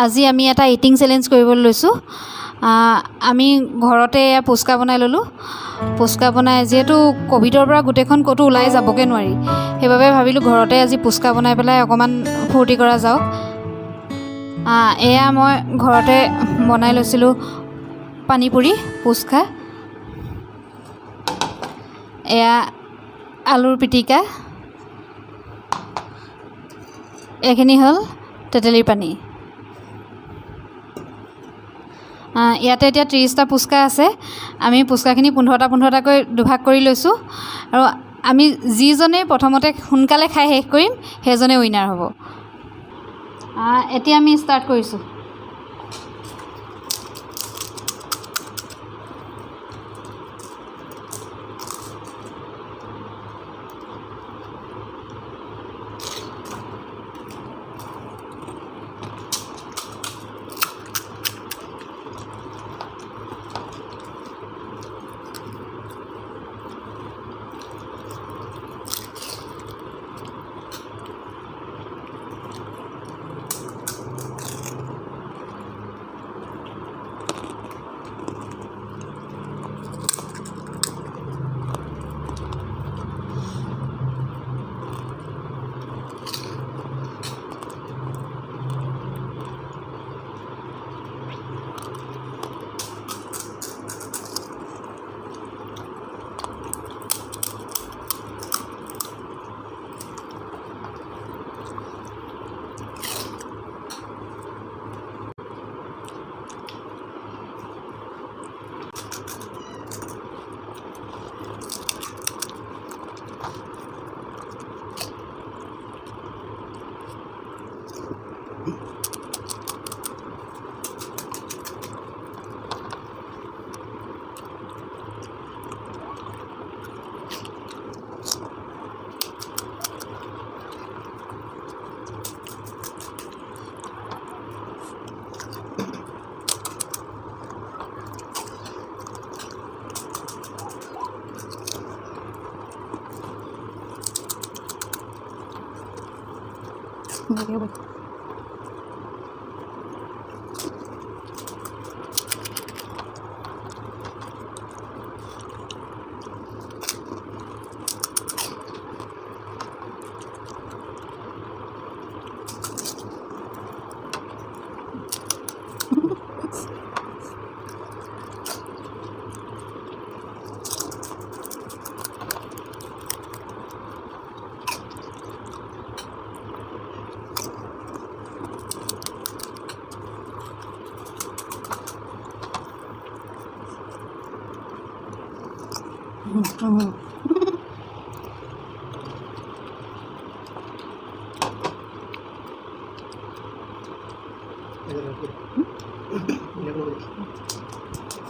আজি আমি এটা ইটিং চেলেঞ্জ কৰিবলৈ লৈছোঁ। আমি ঘৰতে পুচকা বনাই ল'লোঁ। পুচকা বনাই যিহেতু ক'ভিডৰ পৰা গোটেইখন ক'তো ওলাই যাবগৈ নোৱাৰি, সেইবাবে ভাবিলোঁ ঘৰতে আজি পুচকা বনাই পেলাই অকণমান ফূৰ্তি কৰা যাওক। এয়া মই ঘৰতে বনাই লৈছিলোঁ পানী পুৰি পুচকা। এয়া আলুৰ পিটিকা, এইখিনি হ'ল তেঁতেলীৰ পানী। ইয়াতে এতিয়া 30টা পুচকা আছে। আমি পুচকাখিনি 15টাকৈ দুভাগ কৰি লৈছোঁ, আৰু আমি যিজনেই প্ৰথমতে সোনকালে খাই শেষ কৰিম সেইজনে উইনাৰ হ'ব। এতিয়া আমি ষ্টাৰ্ট কৰিছোঁ।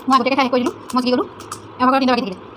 মই আগতীয়াকৈ খাই শেষ কৰি দিলোঁ। মই কি গ'লোঁ এভাগৰ 3টা বাকী থাকিলে।